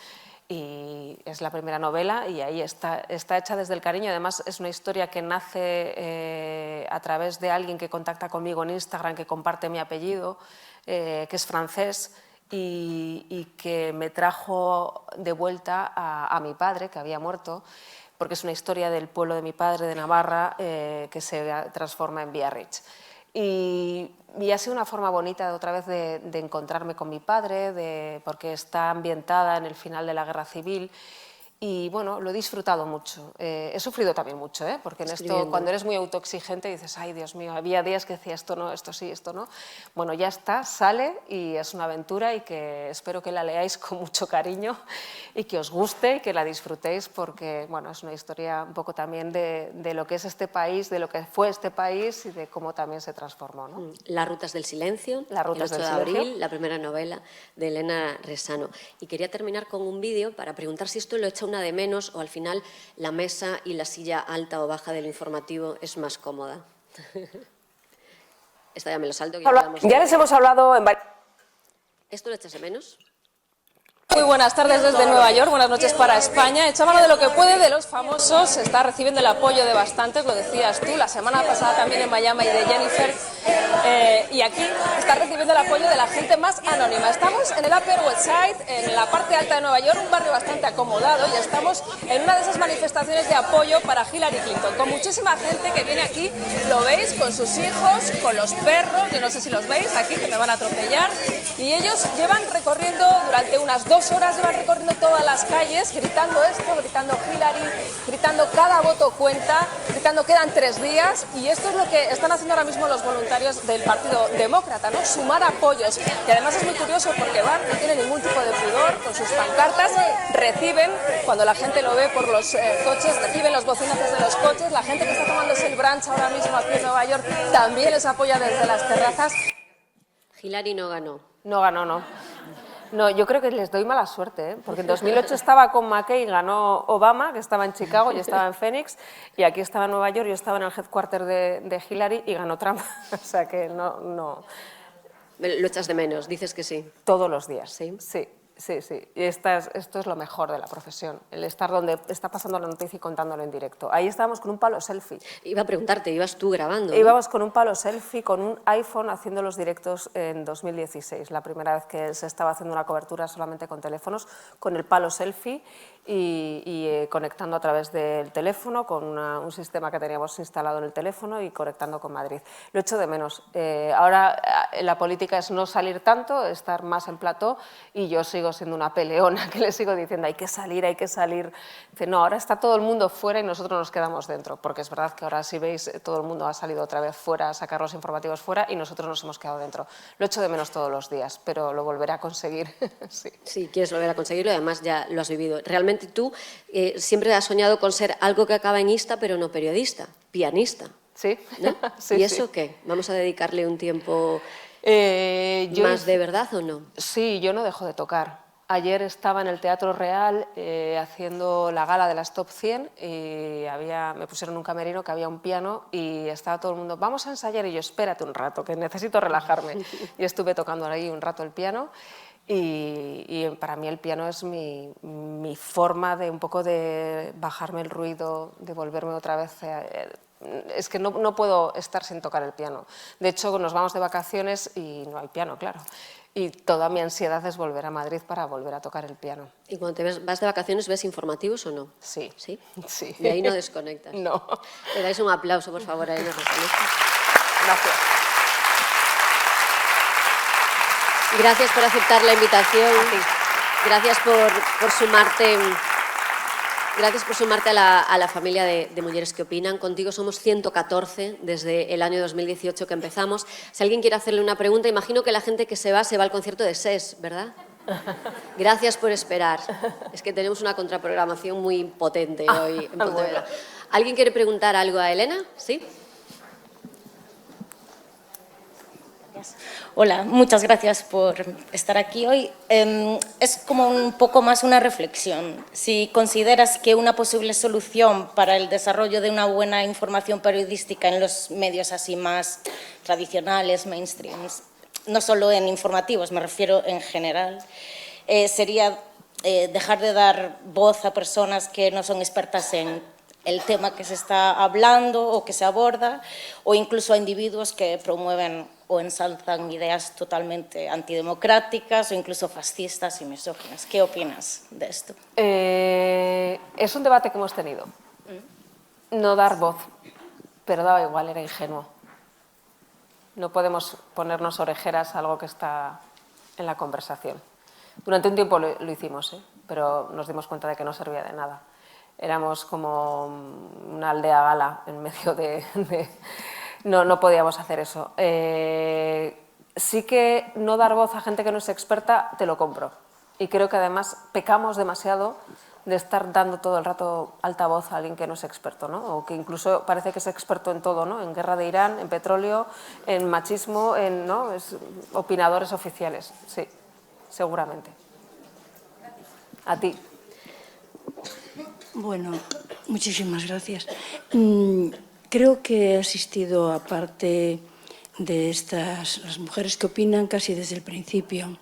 Y es la primera novela y ahí está hecha desde el cariño. Además es una historia que nace a través de alguien que contacta conmigo en Instagram, que comparte mi apellido, que es francés y que me trajo de vuelta a mi padre, que había muerto, porque es una historia del pueblo de mi padre, de Navarra, que se transforma en Biarritz. Y ha sido una forma bonita otra vez de encontrarme con mi padre, porque está ambientada en el final de la Guerra Civil. Y bueno, lo he disfrutado mucho. He sufrido también mucho, porque en esto, cuando eres muy autoexigente, dices, ay, Dios mío, había días que decía esto no, esto sí, esto no. Bueno, ya está, sale y es una aventura y que espero que la leáis con mucho cariño y que os guste y que la disfrutéis porque, bueno, es una historia un poco también de lo que es este país, de lo que fue este país y de cómo también se transformó, ¿no? Las rutas del silencio, Las rutas el 8 del de silencio. abril, la primera novela de Elena Resano. Y quería terminar con un vídeo para preguntar si esto lo echa una de menos o al final la mesa y la silla alta o baja del informativo es más cómoda. Esta ya me lo salto. Ya les hemos hablado en varios... ¿Esto lo echas de menos? Muy buenas tardes desde Nueva York, buenas noches para España. Echa mano de lo que puede de los famosos, está recibiendo el apoyo de bastantes, lo decías tú, la semana pasada también en Miami y de Jennifer y aquí está recibiendo el apoyo de la gente más anónima. Estamos en el Upper West Side, en la parte alta de Nueva York, un barrio bastante acomodado, y estamos en una de esas manifestaciones de apoyo para Hillary Clinton, con muchísima gente que viene aquí, lo veis, con sus hijos, con los perros, yo no sé si los veis aquí, que me van a atropellar, y ellos llevan recorriendo durante unas 2 horas, llevan recorriendo todas las calles, gritando esto, gritando Hillary, gritando cada voto cuenta, gritando quedan 3 días, y esto es lo que están haciendo ahora mismo los voluntarios del Partido Demócrata, ¿no? Sumar apoyos, y además es muy curioso porque van, no tienen ningún tipo de pudor, con sus pancartas, reciben, cuando la gente lo ve por los coches, reciben los bocinazos de los coches, la gente que está tomándose el brunch ahora mismo aquí en Nueva York también les apoya desde las terrazas. Hillary no ganó. No ganó, no. No, yo creo que les doy mala suerte, ¿eh? Porque en 2008 estaba con McCain, ganó Obama, que estaba en Chicago, yo estaba en Phoenix, y aquí estaba en Nueva York, yo estaba en el headquarter de Hillary y ganó Trump. O sea que no. Lo echas de menos, dices que sí. Todos los días. Sí. Sí. Y esto es lo mejor de la profesión, el estar donde está pasando la noticia y contándolo en directo. Ahí estábamos con un palo selfie. Iba a preguntarte, ibas tú grabando, ¿no? Íbamos con un palo selfie, con un iPhone haciendo los directos en 2016, la primera vez que se estaba haciendo una cobertura solamente con teléfonos, con el palo selfie y conectando a través del teléfono, con un sistema que teníamos instalado en el teléfono y conectando con Madrid. Lo echo de menos. Ahora la política es no salir tanto, estar más en plató, y yo sigo siendo una peleona que le sigo diciendo hay que salir, hay que salir. Dice, no, ahora está todo el mundo fuera y nosotros nos quedamos dentro, porque es verdad que ahora si veis todo el mundo ha salido otra vez fuera a sacar los informativos fuera y nosotros nos hemos quedado dentro. Lo echo de menos todos los días, pero lo volveré a conseguir. Sí. Sí, quieres volver a conseguirlo y además ya lo has vivido. Realmente tú siempre has soñado con ser algo que acaba en ista, pero no periodista, pianista. Sí. ¿No? Sí, ¿Y eso sí. qué? ¿Vamos a dedicarle un tiempo Yo más de verdad o no? Sí, yo no dejo de tocar. Ayer estaba en el Teatro Real haciendo la gala de las Top 100 y me pusieron un camerino que había un piano y estaba todo el mundo, vamos a ensayar, y yo, espérate un rato, que necesito relajarme. Y estuve tocando ahí un rato el piano y para mí el piano es mi forma de un poco de bajarme el ruido, de volverme otra vez... Es que no puedo estar sin tocar el piano. De hecho, nos vamos de vacaciones y no hay piano, claro. Y toda mi ansiedad es volver a Madrid para volver a tocar el piano. ¿Y cuando vas de vacaciones ves informativos o no? Sí. ¿Sí? Sí. Y ahí no desconectas. No. Le dais un aplauso, por favor, a Elena Rosales. Gracias. Gracias por aceptar la invitación. A ti. Gracias por sumarte. Gracias por sumarte a la familia de Mujeres que Opinan. Contigo somos 114 desde el año 2018 que empezamos. Si alguien quiere hacerle una pregunta, imagino que la gente que se va al concierto de SES, ¿verdad? Gracias por esperar. Es que tenemos una contraprogramación muy potente hoy en Pontevedra. Bueno. ¿Alguien quiere preguntar algo a Elena? ¿Sí? Hola, muchas gracias por estar aquí hoy. Es como un poco más una reflexión. Si consideras que una posible solución para el desarrollo de una buena información periodística en los medios así más tradicionales, mainstreams, no solo en informativos, me refiero en general, sería dejar de dar voz a personas que no son expertas en el tema que se está hablando o que se aborda, o incluso a individuos que promueven o ensalzan ideas totalmente antidemocráticas o incluso fascistas y misóginas. ¿Qué opinas de esto? Es un debate que hemos tenido. No dar voz, pero daba igual, era ingenuo. No podemos ponernos orejeras a algo que está en la conversación. Durante un tiempo lo hicimos, pero nos dimos cuenta de que no servía de nada. Éramos como una aldea gala en medio de... No podíamos hacer eso. Sí que no dar voz a gente que no es experta, te lo compro. Y creo que además pecamos demasiado de estar dando todo el rato altavoz a alguien que no es experto, ¿no? O que incluso parece que es experto en todo, ¿no? En guerra de Irán, en petróleo, en machismo, ¿no? Opinadores oficiales, sí, seguramente. A ti. Bueno, muchísimas gracias. Creo que he asistido a parte de las mujeres que opinan casi desde el principio.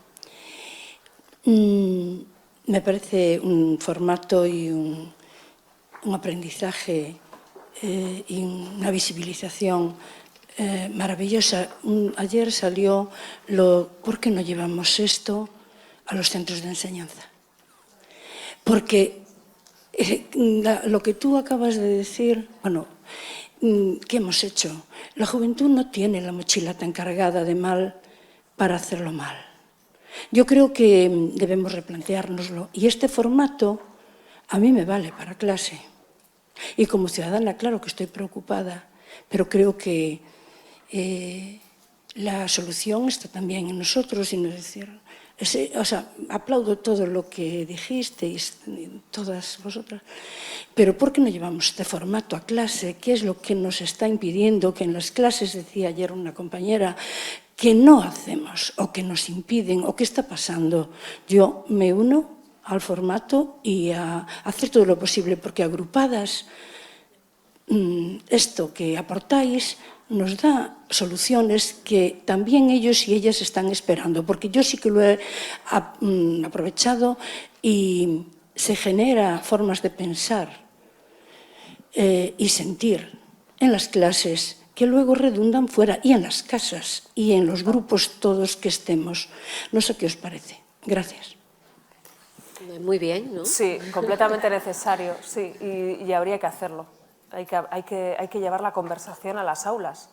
Me parece un formato y un aprendizaje y una visibilización maravillosa. Ayer salió ¿por qué no llevamos esto a los centros de enseñanza? Porque lo que tú acabas de decir, bueno, ¿qué hemos hecho? La juventud no tiene la mochila tan cargada de mal para hacerlo mal. Yo creo que debemos replanteárnoslo. Y este formato a mí me vale para clase. Y como ciudadana, claro que estoy preocupada, pero creo que la solución está también en nosotros y no decir... O sea, aplaudo todo lo que dijisteis, todas vosotras, pero ¿por qué no llevamos este formato a clase? ¿Qué es lo que nos está impidiendo que en las clases, decía ayer una compañera, que no hacemos o que nos impiden o qué está pasando? Yo me uno al formato y a hacer todo lo posible, porque agrupadas esto que aportáis nos da soluciones que también ellos y ellas están esperando, porque yo sí que lo he aprovechado y se genera formas de pensar y sentir en las clases que luego redundan fuera y en las casas y en los grupos todos que estemos. No sé qué os parece. Gracias. Muy bien, ¿no? Sí, completamente necesario, sí, y habría que hacerlo. Hay que llevar la conversación a las aulas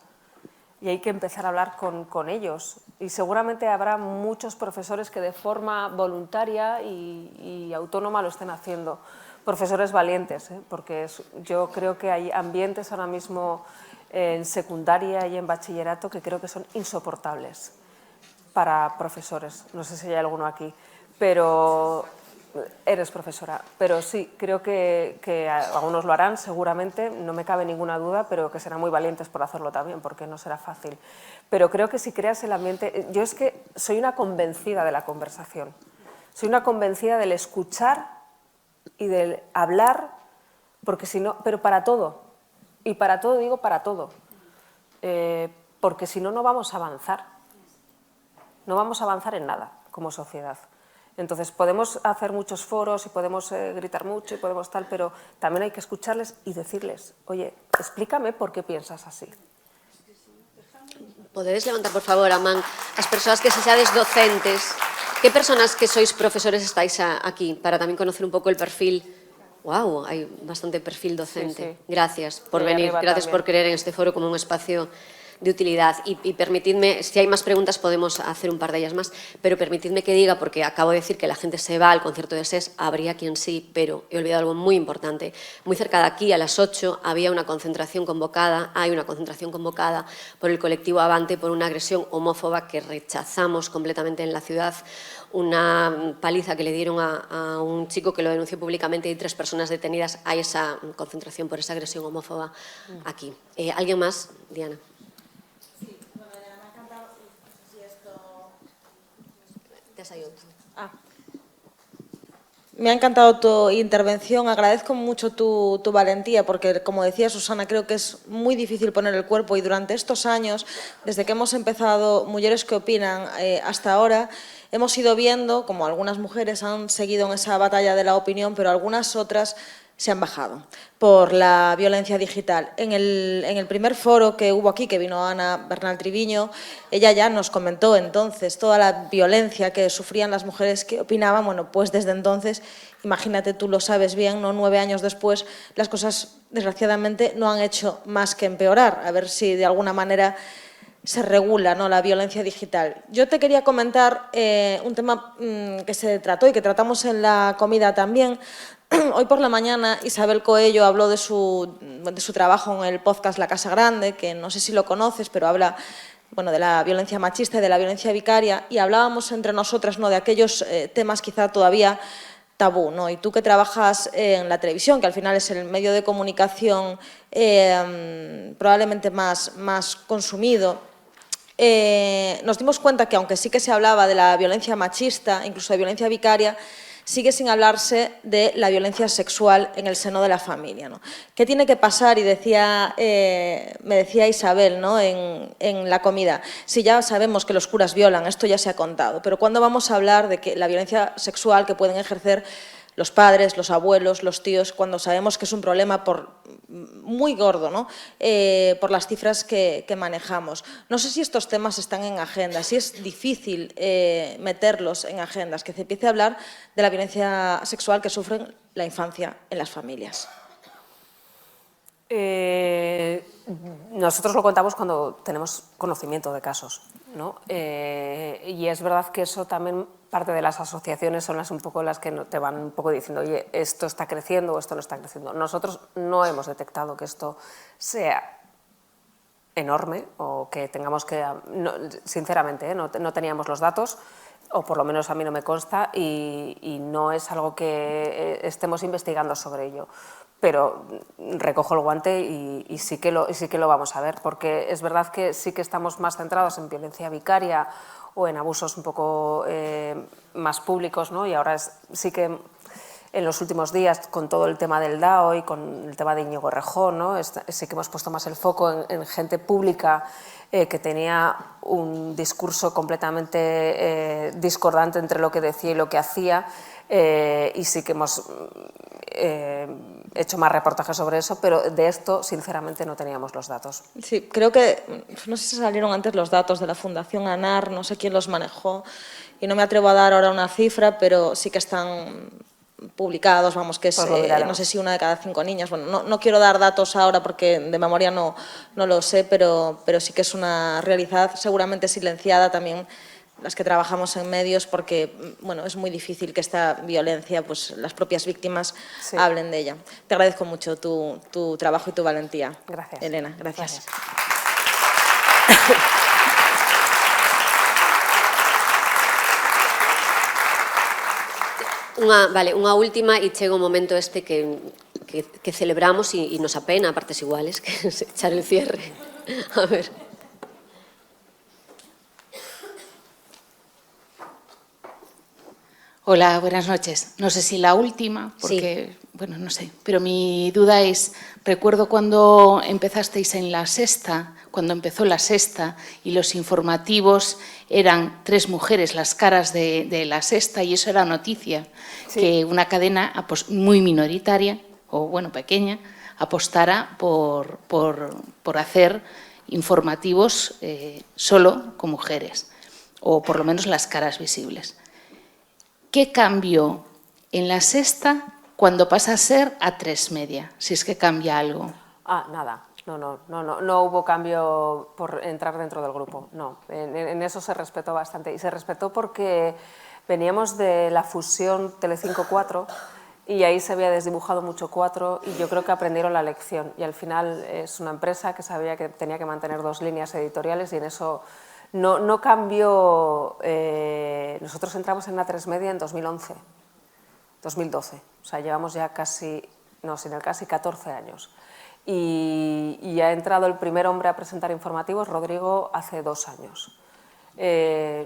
y hay que empezar a hablar con ellos. Y seguramente habrá muchos profesores que de forma voluntaria y autónoma lo estén haciendo. Profesores valientes, porque yo creo que hay ambientes ahora mismo en secundaria y en bachillerato que creo que son insoportables para profesores. No sé si hay alguno aquí, pero... Eres profesora, pero sí, creo que algunos lo harán seguramente, no me cabe ninguna duda, pero que serán muy valientes por hacerlo también, porque no será fácil. Pero creo que si creas el ambiente... Yo es que soy una convencida de la conversación, soy una convencida del escuchar y del hablar, porque si no, pero para todo, y para todo digo para todo, porque si no, no vamos a avanzar, no vamos a avanzar en nada como sociedad. Entonces, podemos hacer muchos foros y podemos gritar mucho y podemos tal, pero también hay que escucharles y decirles, oye, explícame por qué piensas así. Podedes levantar, por favor, a man as persoas que sexades docentes. Que personas que sois profesores estáis aquí? Para tamén conocer un pouco el perfil. Wow, hai bastante perfil docente. Sí, sí. Gracias por Y venir, arriba gracias también. por creer en este foro como un espacio de utilidad. Y permitidme, si hay más preguntas podemos hacer un par de ellas más, pero permitidme que diga, porque acabo de decir que la gente se va al concierto de SES, habría quien sí, pero he olvidado algo muy importante. Muy cerca de aquí, a las 8, había una concentración convocada, hay una concentración convocada por el colectivo Avante por una agresión homófoba que rechazamos completamente en la ciudad, una paliza que le dieron a un chico que lo denunció públicamente y 3 personas detenidas. Hay esa concentración por esa agresión homófoba aquí. ¿Alguien más? Diana. Me ha encantado tu intervención, agradezco mucho tu valentía porque, como decía Susana, creo que es muy difícil poner el cuerpo y durante estos años, desde que hemos empezado Mujeres que Opinan hasta ahora, hemos ido viendo como algunas mujeres han seguido en esa batalla de la opinión, pero algunas otras se han bajado por la violencia digital. En el primer foro que hubo aquí, que vino Ana Bernal Triviño, ella ya nos comentó entonces toda la violencia que sufrían las mujeres que opinaban. Bueno, pues desde entonces, imagínate, tú lo sabes bien, ¿no? 9 años después, las cosas desgraciadamente no han hecho más que empeorar. A ver si de alguna manera se regula, ¿no?, la violencia digital. Yo te quería comentar un tema que se trató y que tratamos en la comida también. Hoy por la mañana Isabel Coello habló de su trabajo en el podcast La Casa Grande, que no sé si lo conoces, pero habla, bueno, de la violencia machista y de la violencia vicaria, y hablábamos entre nosotras, ¿no?, de aquellos temas quizá todavía tabú, ¿no? Y tú que trabajas en la televisión, que al final es el medio de comunicación probablemente más consumido, nos dimos cuenta que aunque sí que se hablaba de la violencia machista, incluso de violencia vicaria, sigue sin hablarse de la violencia sexual en el seno de la familia, ¿no? ¿Qué tiene que pasar? Y me decía Isabel, ¿no?, en la comida. Si ya sabemos que los curas violan, esto ya se ha contado, pero ¿cuándo vamos a hablar de que la violencia sexual que pueden ejercer los padres, los abuelos, los tíos, cuando sabemos que es un problema muy gordo, ¿no? Por las cifras que manejamos. No sé si estos temas están en agenda, si es difícil meterlos en agendas, que se empiece a hablar de la violencia sexual que sufren la infancia en las familias. Nosotros lo contamos cuando tenemos conocimiento de casos, ¿no? Y es verdad que eso también, parte de las asociaciones son un poco las que te van un poco diciendo, oye, esto está creciendo o esto no está creciendo. Nosotros no hemos detectado que esto sea enorme o que tengamos que, no, sinceramente, no teníamos los datos, o por lo menos a mí no me consta, y no es algo que estemos investigando sobre ello. Pero recojo el guante y sí que lo vamos a ver, porque es verdad que sí que estamos más centrados en violencia vicaria o en abusos un poco más públicos, ¿no? Y ahora sí que en los últimos días, con todo el tema del DAO y con el tema de Íñigo Errejón, ¿no? Sí que hemos puesto más el foco en gente pública que tenía un discurso completamente discordante entre lo que decía y lo que hacía, y sí que hemos hecho más reportajes sobre eso, pero de esto, sinceramente, no teníamos los datos. Sí, creo que, no sé si salieron antes los datos de la Fundación ANAR, no sé quién los manejó, y no me atrevo a dar ahora una cifra, pero sí que están publicados, vamos, que es, no sé si 1 de cada 5 niñas. Bueno, no quiero dar datos ahora porque de memoria no lo sé, pero sí que es una realidad seguramente silenciada también las que trabajamos en medios, porque bueno, es muy difícil que esta violencia, pues las propias víctimas hablen de ella. Te agradezco mucho tu trabajo y tu valentía. Gracias. Elena, gracias. Unha última, e chega o momento este que celebramos e nos apena a partes iguales, que es echar el cierre. A ver. Hola, buenas noches. No sé si la última, porque, bueno, no sé, pero mi duda es, recuerdo cuando empezasteis en La Sexta, cuando empezó La Sexta y los informativos eran 3 mujeres las caras de La Sexta, y eso era noticia, que una cadena muy minoritaria, o bueno, pequeña, apostara por hacer informativos solo con mujeres, o por lo menos las caras visibles. ¿Qué cambió en La Sexta cuando pasa a ser A3 Media? Si es que cambia algo. Nada. No hubo cambio por entrar dentro del grupo, no. En eso se respetó bastante. Y se respetó porque veníamos de la fusión Telecinco-4 y ahí se había desdibujado mucho 4 y yo creo que aprendieron la lección. Y al final es una empresa que sabía que tenía que mantener 2 líneas editoriales y en eso no cambió. Nosotros entramos en A3 Media en 2011, 2012. O sea, llevamos ya casi 14 años. Y ha entrado el primer hombre a presentar informativos, Rodrigo, hace 2 años.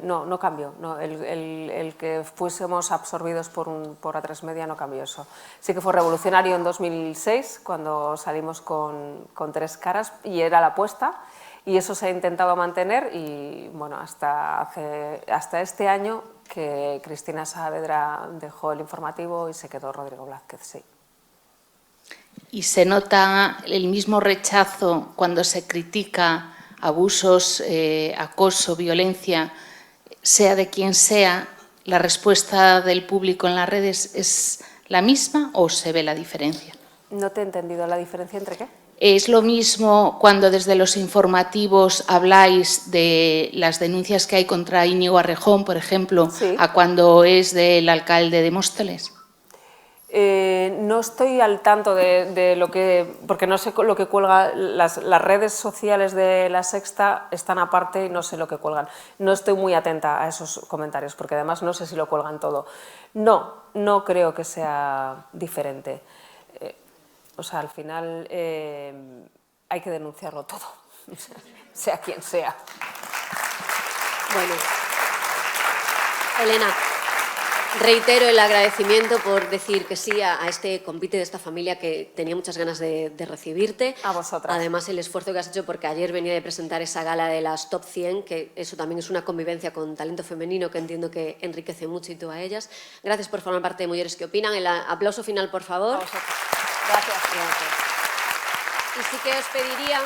No cambió. No, el que fuésemos absorbidos por A3 Media no cambió eso. Sí que fue revolucionario en 2006, cuando salimos con 3 caras, y era la apuesta. Y eso se ha intentado mantener y bueno, hasta este año que Cristina Saavedra dejó el informativo y se quedó Rodrigo Blázquez, sí. ¿Y se nota el mismo rechazo cuando se critica abusos, acoso, violencia, sea de quien sea? ¿La respuesta del público en las redes es la misma o se ve la diferencia? No te he entendido. ¿La diferencia entre qué? ¿Es lo mismo cuando desde los informativos habláis de las denuncias que hay contra Íñigo Errejón, por ejemplo, a cuando es del alcalde de Móstoles? No estoy al tanto de lo que, porque no sé lo que cuelga, las redes sociales de La Sexta están aparte y no sé lo que cuelgan. No estoy muy atenta a esos comentarios, porque además no sé si lo cuelgan todo. No creo que sea diferente. O sea, al final hay que denunciarlo todo, sea quien sea. Bueno, Elena. Reitero el agradecimiento por decir que sí a este convite de esta familia que tenía muchas ganas de recibirte. A vosotras. Además, el esfuerzo que has hecho, porque ayer venía de presentar esa gala de las Top 100, que eso también es una convivencia con talento femenino que entiendo que enriquece mucho y tú a ellas. Gracias por formar parte de Mujeres que Opinan. El aplauso final, por favor. A vosotras. Gracias. Gracias. Y sí que os pediría